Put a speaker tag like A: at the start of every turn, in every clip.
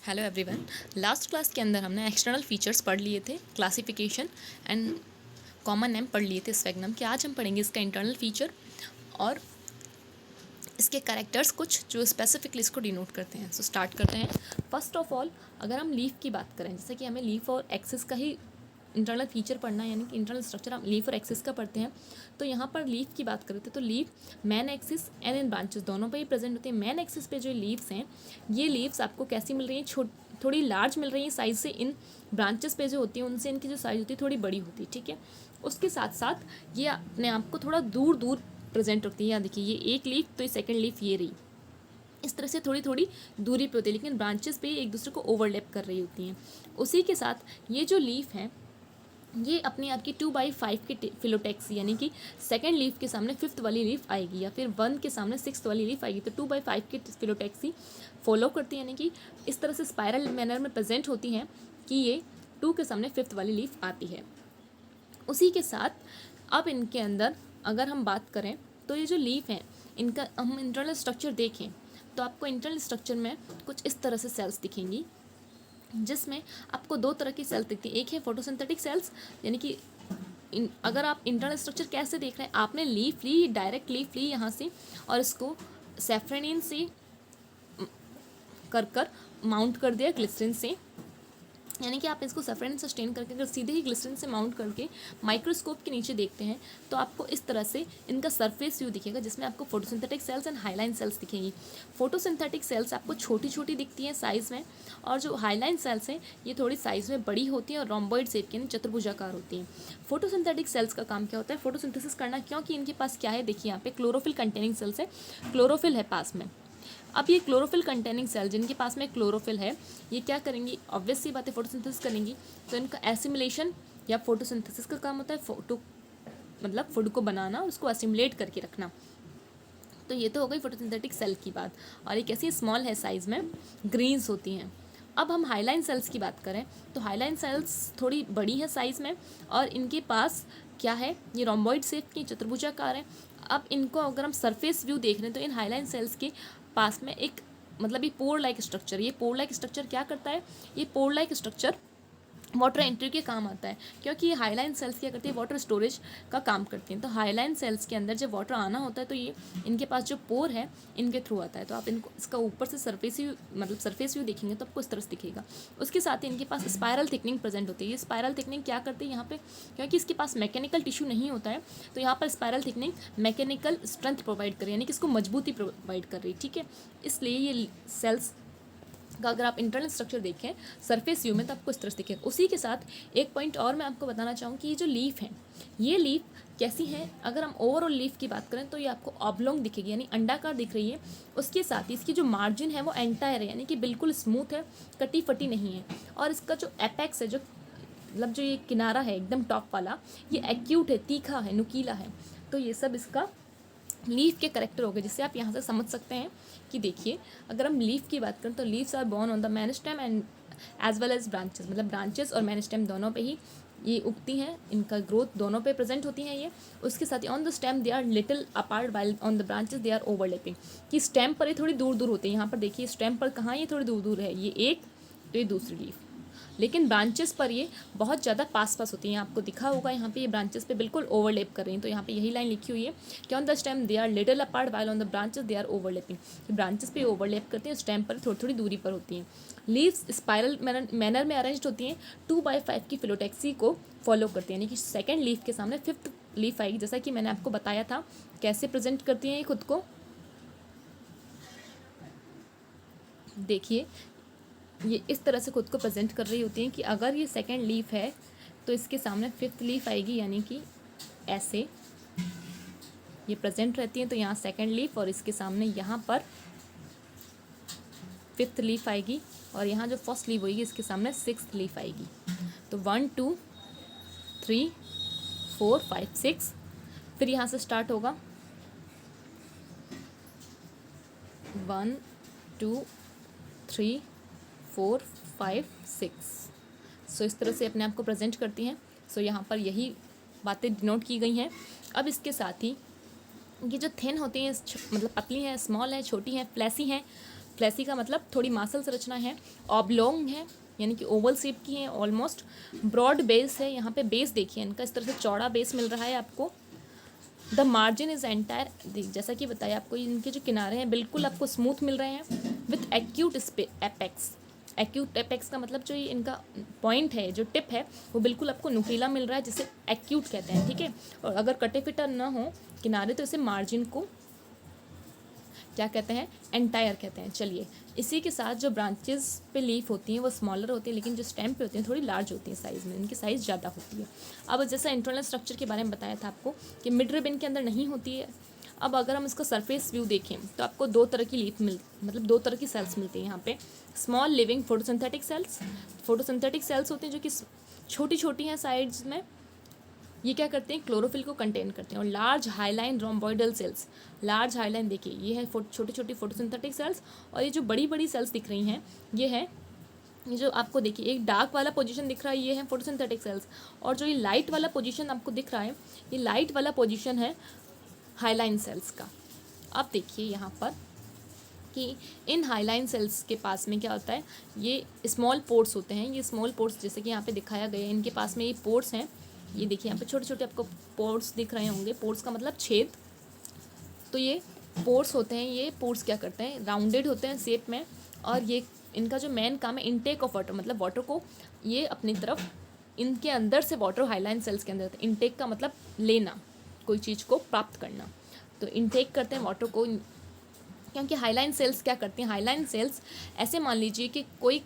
A: Hello everyone. Last class के अंदर हमने एक्सटर्नल फीचर्स पढ़ लिए थे, क्लासिफिकेशन एंड कॉमन नेम पढ़ लिए थे स्वेगनम के। आज हम पढ़ेंगे इसका इंटरनल फीचर और इसके कैरेक्टर्स कुछ जो स्पेसिफिकली इसको डिनोट करते हैं। सो स्टार्ट करते हैं। फर्स्ट ऑफ ऑल अगर हम लीफ की बात करें, जैसे कि हमें लीफ और एक्सिस का ही इंटरनल फीचर पढ़ना है, यानी कि इंटरनल स्ट्रक्चर हम लीफ और एक्सिस का पढ़ते हैं। तो यहाँ पर लीफ की बात करते हैं तो leaf man axis and in branches दोनों पे ही प्रेजेंट होते हैं। मैन एक्सिस पे जो लीव्स हैं, ये लीव्स आपको कैसी मिल रही हैं, थोड़ी लार्ज मिल रही है साइज से। इन ब्रांचेस पे जो होती हैं उनसे इनकी जो साइज होती है थोड़ी बड़ी होती है, ठीक है। उसके साथ साथ ये अपने आप को थोड़ा दूर दूर प्रेजेंट होती है। यहाँ देखिए, ये एक लीफ तो ये सेकेंड लीफ ये रही, इस तरह से थोड़ी थोड़ी दूरी पे होती है, लेकिन ब्रांचेस पे एक दूसरे को ओवरलैप कर रही होती हैं। उसी के साथ ये जो लीफ हैं, ये अपनी आपकी 2/5 की फिलोटैक्सी, यानी कि सेकेंड लीफ के सामने फिफ्थ वाली लीफ आएगी, या फिर 1 के सामने सिक्स्थ वाली लीफ आएगी। तो 2/5 की फिलोटैक्सी फॉलो करती है, यानी कि इस तरह से स्पायरल मैनर में प्रेजेंट होती हैं कि ये 2 के सामने फिफ्थ वाली लीफ आती है। उसी के साथ अब इनके अंदर अगर हम बात करें तो ये जो लीफ हैं, इनका हम इंटरनल स्ट्रक्चर देखें तो आपको इंटरनल स्ट्रक्चर में कुछ इस तरह से सेल्स दिखेंगी, जिसमें आपको दो तरह की सेल्स दिखती है। एक है फोटोसिंथेटिक सेल्स, यानी कि अगर आप इंटरनल स्ट्रक्चर कैसे देख रहे हैं, आपने लीफ ली, डायरेक्ट लीफ ली यहाँ से, और इसको सेफ्रेनिन से कर माउंट कर दिया ग्लिसरीन से, यानी कि आप इसको सेफ्रेनिन से स्टेन करके अगर सीधे ही ग्लिसरीन से माउंट करके माइक्रोस्कोप के नीचे देखते हैं तो आपको इस तरह से इनका सरफेस व्यू दिखेगा, जिसमें आपको photosynthetic cells and hyaline cells दिखेंगी। फोटोसिंथेटिक सेल्स आपको छोटी छोटी दिखती हैं साइज़ में, और जो हाईलाइन सेल्स हैं ये थोड़ी साइज़ में बड़ी होती हैं और रोम्बॉइड शेप की, यानी चतुर्भुजाकार होती हैं। फोटोसिंथेटिक सेल्स का काम क्या होता है, फोटोसिंथेसिस करना, क्योंकि इनके पास क्या है, देखिए यहाँ पे क्लोरोफिल कंटेनिंग सेल्स है, क्लोरोफिल है पास में। अब ये क्लोरोफिल कंटेनिंग सेल जिनके पास में क्लोरोफिल है, ये क्या करेंगी, ऑब्वियस सी बात है, फोटोसिंथेसिस करेंगी। तो इनका एसिमिलेशन या फोटोसिंथेसिस का काम होता है मतलब फूड को बनाना और उसको एसिमुलेट करके रखना। तो ये तो हो गई फोटोसिंथेटिक सेल की बात, और ये कैसी स्मॉल है साइज़ में, ग्रीन्स होती हैं। अब हम हाईलाइन सेल्स की बात करें तो हाईलाइन सेल्स थोड़ी बड़ी है साइज़ में, और इनके पास क्या है, ये रोम्बॉइड शेप की चतुर्भुजाकार है। अब इनको अगर हम सरफेस व्यू देख रहे हैं तो इन हाईलाइन सेल्स के पास में एक मतलब ये पोर लाइक स्ट्रक्चर, ये पोर लाइक स्ट्रक्चर क्या करता है, ये pore like structure water entry के काम आता है, क्योंकि ये हाईलाइन सेल्स क्या करती है, वाटर स्टोरेज का काम करती हैं। तो हाईलाइन सेल्स के अंदर जब वाटर आना होता है तो ये इनके पास जो पोर है इनके थ्रू आता है। तो आप इनको इसका ऊपर से सरफेस व्यू देखेंगे तो आपको इस तरह से दिखेगा। उसके साथ ही इनके पास स्पायरल थिकनिंग प्रेजेंट होती है। ये स्पायरल थिकनिंग क्या करती है यहाँ पे, क्योंकि इसके पास मैकेनिकल टिश्यू नहीं होता है, तो यहाँ पर spiral thickening mechanical strength provide कर रही है, यानी कि इसको मजबूती प्रोवाइड कर रही है, ठीक है। इसलिए ये सेल्स का अगर आप इंटरनल स्ट्रक्चर देखें सरफेस व्यू में तो आपको इस तरह से दिखेगा। उसी के साथ एक पॉइंट और मैं आपको बताना चाहूँ कि ये जो लीफ है, ये लीफ कैसी है, अगर हम ओवरऑल लीफ की बात करें तो ये आपको ऑब्लोंग दिखेगी, यानी अंडाकार दिख रही है। उसके साथ ही इसकी जो मार्जिन है वो एंटायर है, यानी कि बिल्कुल स्मूथ है, कटी फटी नहीं है। और इसका जो एपेक्स है, जो मतलब जो ये किनारा है एकदम टॉप वाला, ये एक्यूट है, तीखा है, नुकीला है। तो ये सब इसका लीफ के करेक्टर हो गए, जिससे आप यहाँ से समझ सकते हैं कि देखिए, अगर हम लीफ की बात करें तो leaves are borne on the meristem and as well as branches, मतलब ब्रांचेस और मेरिस्टेम दोनों पे ही ये उगती हैं, इनका ग्रोथ दोनों पे प्रेजेंट होती हैं ये। उसके साथ ही on the stem they are little apart while on the branches they are overlapping, कि स्टेम पर ये थोड़ी दूर दूर होती है। यहाँ पर देखिए स्टेम पर कहाँ ये थोड़ी दूर दूर है, ये एक तो ये दूसरी लीफ, लेकिन ब्रांचेस पर ये बहुत ज़्यादा पास पास होती हैं। आपको दिखा होगा यहाँ पे ये ब्रांचेस पे बिल्कुल ओवरलैप कर रही हैं। तो यहाँ पे यही लाइन लिखी हुई है कि on the stem they are little apart while on the branches they are overlapping, branches पे ओवरलैप करती हैं, स्टेम पर थोड़ी थोड़ी दूरी पर होती हैं। लीव्स स्पायरल मैनर में अरेंज होती हैं, 2/5 की फिलोटैक्सी को फॉलो करती हैं, यानी कि सेकेंड लीफ के सामने फिफ्थ लीफ आएगी, जैसा कि मैंने आपको बताया था कैसे प्रेजेंट करती हैं ये खुद को। देखिए ये इस तरह से खुद को प्रेजेंट कर रही होती हैं कि अगर ये सेकेंड लीफ है तो इसके सामने फिफ्थ लीफ आएगी, यानी कि ऐसे ये प्रेजेंट रहती हैं। तो यहाँ सेकेंड लीफ और इसके सामने यहाँ पर फिफ्थ लीफ आएगी, और यहाँ जो फर्स्ट लीफ होगी इसके सामने सिक्स्थ लीफ आएगी। तो 1 2 3 4 5 6, फिर यहाँ से स्टार्ट होगा 1 2 3 4 5 6। सो इस तरह से अपने आप को प्रेजेंट करती हैं। सो यहाँ पर यही बातें डिनोट की गई हैं। अब इसके साथ ही ये जो थिन होती हैं, मतलब पतली हैं, स्मॉल हैं, छोटी हैं, फ्लैसी हैं, फ्लैसी का मतलब थोड़ी मासल संरचना है, ऑब्लोंग है यानी कि ओवल शेप की है ऑलमोस्ट, ब्रॉड बेस है, यहाँ पे बेस देखिए इनका इस तरह से चौड़ा बेस मिल रहा है आपको। द मार्जिन इज एंटायर, जैसा कि बताया आपको इनके जो किनारे हैं बिल्कुल आपको स्मूथ मिल रहे हैं with acute apex. Acute apex का मतलब जो ये इनका पॉइंट है, जो टिप है, वो बिल्कुल आपको नुकीला मिल रहा है, जिसे एक्यूट कहते हैं, ठीक है। और अगर कटे फिटा ना हो किनारे तो इसे मार्जिन को क्या कहते हैं, एंटायर कहते हैं। चलिए, इसी के साथ जो ब्रांचेस पे लीफ होती हैं वो स्मॉलर होती हैं, लेकिन जो स्टेम पे होती हैं थोड़ी लार्ज होती हैं साइज़ में, इनकी साइज़ ज़्यादा होती है। अब जैसा इंटरनल स्ट्रक्चर के बारे में बताया था आपको कि मिड रिब इनके अंदर नहीं होती है। अब अगर हम इसका सरफेस व्यू देखें तो आपको दो तरह की लीफ मतलब दो तरह की सेल्स मिलती हैं यहाँ पे। Small living photosynthetic cells, photosynthetic cells होती हैं जो कि छोटी छोटी हैं साइड्स में, ये क्या करते हैं, क्लोरोफिल को कंटेन करते हैं। और large hyaline rhomboidal cells, large hyaline देखिए ये है छोटी छोटी फोटोसिंथेटिक सेल्स, और ये जो बड़ी बड़ी सेल्स दिख रही हैं ये है, ये जो आपको देखिए एक डार्क वाला पोजीशन दिख रहा है ये है फोटोसिंथेटिक सेल्स, और जो ये लाइट वाला पोजीशन आपको दिख रहा है ये लाइट वाला पोजीशन है हाईलाइन सेल्स का। अब देखिए यहाँ पर कि इन हाईलाइन सेल्स के पास में क्या होता है, ये स्मॉल पोर्स होते हैं। ये स्मॉल पोर्स जैसे कि यहाँ पे दिखाया गया है, इनके पास में ये पोर्स हैं, ये देखिए यहाँ पे छोटे छोटे आपको पोर्स दिख रहे होंगे। पोर्स का मतलब छेद। तो ये पोर्स होते हैं, ये पोर्स क्या करते हैं, राउंडेड होते हैं शेप में, और ये इनका जो मेन काम है इनटेक ऑफ वाटर, मतलब वाटर को ये अपनी तरफ, इनके अंदर से वाटर हाईलाइन सेल्स के अंदर, इनटेक का मतलब लेना, कोई चीज़ को प्राप्त करना। तो इनटेक करते हैं वाटर को, क्योंकि हाईलाइन सेल्स क्या करती हैं, हाईलाइन सेल्स ऐसे मान लीजिए कि कोई,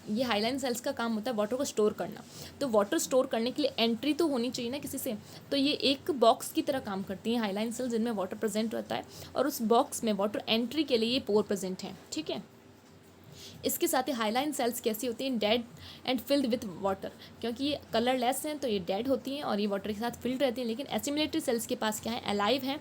A: ये हाईलाइन सेल्स का काम होता है वाटर को स्टोर करना। तो वाटर स्टोर करने के लिए एंट्री तो होनी चाहिए ना किसी से, तो ये एक बॉक्स की तरह काम करती हैं हाईलाइन सेल्स, जिनमें वाटर प्रेजेंट रहता है, और उस बॉक्स में वाटर एंट्री के लिए ये पोर प्रेजेंट हैं, ठीक है। इसके साथ ही हाईलाइन सेल्स कैसी होती हैं, dead and filled with water, क्योंकि ये कलरलेस हैं तो ये डेड होती हैं और ये वाटर के साथ फिल्ड रहती हैं। लेकिन एसिमिलेटरी सेल्स के पास क्या है, अलाइव है,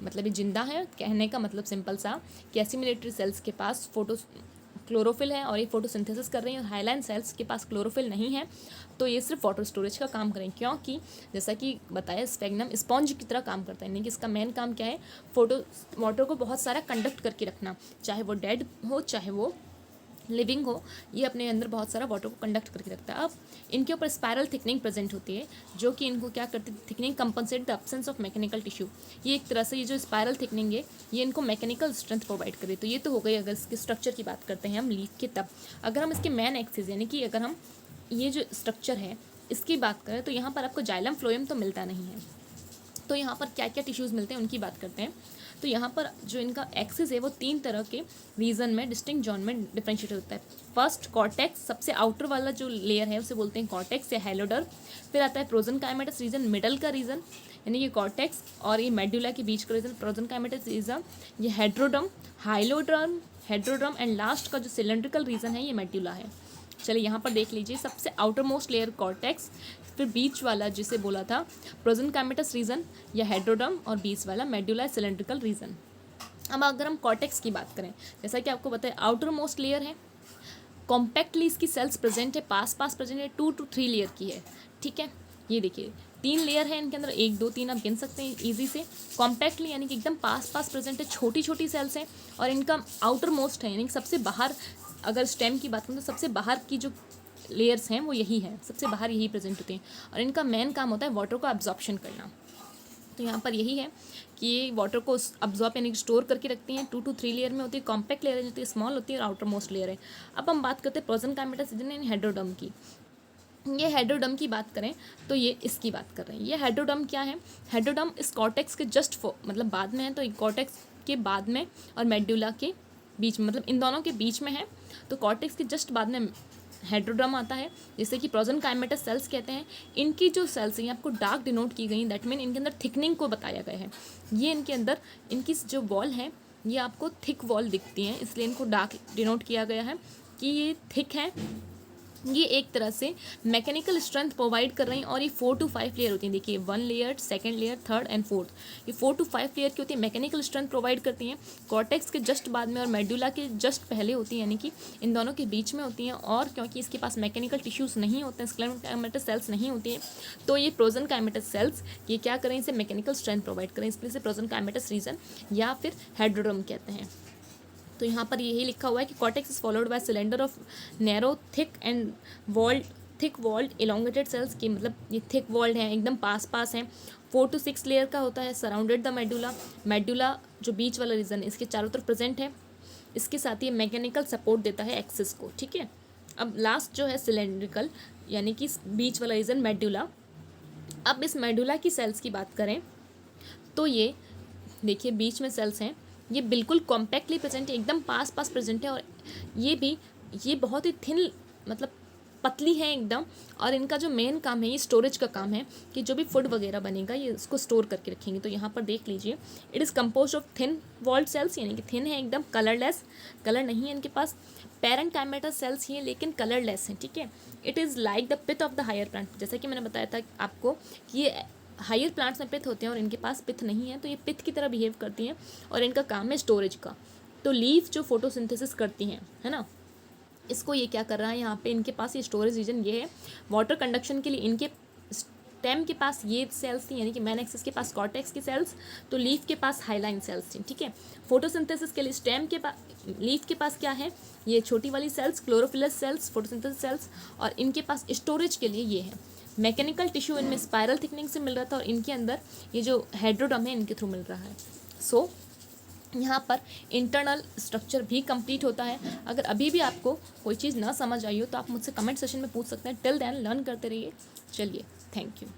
A: मतलब ये जिंदा है। कहने का मतलब सिंपल सा कि एसिमिलेटरी सेल्स के पास क्लोरोफिल है और ये फोटोसिंथेसिस कर रही हैं, और हाईलाइन सेल्स के पास क्लोरोफिल नहीं है, तो ये सिर्फ वाटर स्टोरेज का काम करें। क्योंकि जैसा कि बताया स्फेग्नम स्पॉन्ज की तरह काम करता है, यानी कि इसका मेन काम क्या है, वाटर को बहुत सारा कंडक्ट करके रखना, चाहे वो डेड हो चाहे वो लिविंग हो, ये अपने अंदर बहुत सारा वाटर को कंडक्ट करके रखता है। अब इनके ऊपर स्पायरल थिकनिंग प्रेजेंट होती है, जो कि इनको क्या करती है, thickening compensate the absence of mechanical tissue. ये एक तरह से ये जो स्पायरल थिकनिंग है ये इनको मैकेनिकल स्ट्रेंथ प्रोवाइड करे। तो ये तो हो गई अगर इसके स्ट्रक्चर की बात करते हैं हम लीफ के। तब अगर हम इसके मेन एक्सिस यानी कि अगर हम ये जो स्ट्रक्चर है इसकी बात करें तो यहाँ पर आपको जाइलम फ्लोएम तो मिलता नहीं है। तो यहाँ पर क्या क्या टिश्यूज़ मिलते हैं उनकी बात करते हैं। तो यहाँ पर जो इनका एक्सिस है वो 3 तरह के रीजन में, डिस्टिंक्ट जोन में डिफरेंशिएट होता है। फर्स्ट कॉर्टेक्स, सबसे आउटर वाला जो लेयर है उसे बोलते हैं कॉर्टेक्स या हेलोडर। फिर आता है प्रोजनकाइमेटस रीजन, मिडल का रीजन यानी कि कॉर्टेक्स, और ये मेडुला के बीच का रीजन प्रोजनकाइमेटस रीजन, ये हेड्रोडम, हाइलोड्रम, हेड्रोडम, एंड लास्ट का जो सिलेंड्रिकल रीजन है ये मेडुला है। चलिए यहाँ पर देख लीजिए, सबसे आउटर मोस्ट लेयर कॉर्टेक्स, फिर बीच वाला जिसे बोला था प्रोजनकाइमेटस रीजन या हेड्रोडम, और बीच वाला मेडुला सिलेंड्रिकल रीजन। अब अगर हम कॉर्टेक्स की बात करें, जैसा कि आपको पता है आउटर मोस्ट लेयर है, कॉम्पैक्टली इसकी सेल्स प्रेजेंट है, पास प्रेजेंट है, 2 to 3 लेयर की है, ठीक है। ये देखिए 3 लेयर है इनके अंदर, 1 2 3 आप गिन सकते हैं ईजी से। कॉम्पैक्टली यानी कि एकदम पास प्रेजेंट है, छोटी छोटी सेल्स हैं, और इनका आउटर मोस्ट है यानी कि सबसे बाहर, अगर स्टेम की बात करें तो सबसे बाहर की जो लेयर्स हैं वो यही है, सबसे बाहर यही प्रेजेंट होते हैं, और इनका मेन काम होता है वाटर को अब्जॉर्प्शन करना। तो यहाँ पर यही है कि ये वाटर को अब्जॉर्ब यानी कि स्टोर करके रखती हैं। 2 to 3 लेयर में होती है, कॉम्पैक्ट लेयर होती है, स्मॉल होती है, और आउटर मोस्ट लेयर है। अब हम बात करते हैं प्रोजनकाइमेटस रीजन यानी हेड्रोडम की। ये हेड्रोडम की बात करें तो ये इसकी बात कर रहे हैं। ये हेड्रोडम क्या है, हेड्रोडम इस कॉर्टेक्स के जस्ट मतलब बाद में है, तो कॉर्टेक्स के बाद में और मेडुला के बीच में, मतलब इन दोनों के बीच में है। तो कॉर्टेक्स के जस्ट बाद में हेड्रोडम आता है, जिसे कि प्रोजनकाइमेटस सेल्स कहते हैं। इनकी जो सेल्स हैं आपको डार्क डिनोट की गई, दैट मीन इनके अंदर थिकनिंग को बताया गया है। ये इनके अंदर इनकी जो वॉल है ये आपको थिक वॉल दिखती हैं, इसलिए इनको डार्क डिनोट किया गया है कि ये थिक है। ये एक तरह से मैकेनिकल स्ट्रेंथ प्रोवाइड कर रही हैं, और ये 4 to 5 लेयर होती हैं। देखिए 1 layer, 2nd layer, 3rd and 4th, ये 4 to 5 लेयर की होती है, मैकेनिकल स्ट्रेंथ प्रोवाइड करती हैं। कॉर्टेक्स के जस्ट बाद में और मेडुला के जस्ट पहले होती हैं, यानी कि इन दोनों के बीच में होती हैं। और क्योंकि इसके पास मैकेनिकल टिश्यूज़ नहीं होते हैं, स्क्लेरोकाइमेटस सेल्स नहीं होती हैं, तो ये प्रोजनकाइमेटस सेल्स ये क्या करें, इसे मैकेनिकल स्ट्रेंथ प्रोवाइड करें, इसलिए इसे प्रोजनकाइमेटस रीजन या फिर हेड्रोडम कहते हैं। तो यहाँ पर यही लिखा हुआ है कि cortex is followed by cylinder of narrow thick walled elongated cells की, मतलब ये थिक वॉल्ड हैं, एकदम पास हैं, 4 to 6 लेयर का होता है, सराउंडेड द मेडुला जो बीच वाला रीजन इसके चारों तरफ प्रेजेंट है। इसके साथ ही मैकेनिकल सपोर्ट देता है एक्सिस को, ठीक है। अब लास्ट जो है सिलेंड्रिकल यानी कि बीच वाला रीजन मेडुला। अब इस मेडुला की सेल्स की बात करें तो ये देखिए बीच में सेल्स हैं, ये बिल्कुल कॉम्पैक्टली प्रेजेंट है, एकदम पास प्रेजेंट है, और ये बहुत ही थिन मतलब पतली है एकदम। और इनका जो मेन काम है ये स्टोरेज का काम है कि जो भी फूड वगैरह बनेगा ये इसको स्टोर करके रखेंगे। तो यहाँ पर देख लीजिए, it is compose of thin walled cells, यानी कि थिन है एकदम, कलरलेस, कलर नहीं है इनके पास। पेरेंट काइमेटा सेल्स ही हैं लेकिन कलरलेस हैं, ठीक है। It is like the pith of the higher plant, जैसा कि मैंने बताया था आपको कि ये हायर प्लांट्स में पिथ होते हैं और इनके पास पिथ नहीं है, तो ये पिथ की तरह बिहेव करती हैं और इनका काम है स्टोरेज का। तो लीफ जो फोटोसिंथेसिस करती हैं, है ना, इसको ये क्या कर रहा है, यहाँ पे इनके पास ये स्टोरेज रीजन ये है। वाटर कंडक्शन के लिए इनके स्टेम के पास ये सेल्स थी, यानी कि मैन एक्सिस के पास कॉर्टेक्स की सेल्स, तो लीफ के पास हाइलाइन सेल्स थी, ठीक है। फोटोसिंथेसिस के लिए स्टेम के पास, लीफ के पास क्या है, ये छोटी वाली cells chlorophyllous cells, photosynthesis cells, और इनके पास स्टोरेज के लिए ये है। मैकेनिकल टिश्यू इनमें स्पायरल थिकनिंग से मिल रहा था और इनके अंदर ये जो हेड्रोडम है इनके थ्रू मिल रहा है। सो यहाँ पर इंटरनल स्ट्रक्चर भी कंप्लीट होता है। अगर अभी भी आपको कोई चीज़ ना समझ आई हो तो आप मुझसे कमेंट सेशन में पूछ सकते हैं। टिल देन लर्न करते रहिए। चलिए, थैंक यू।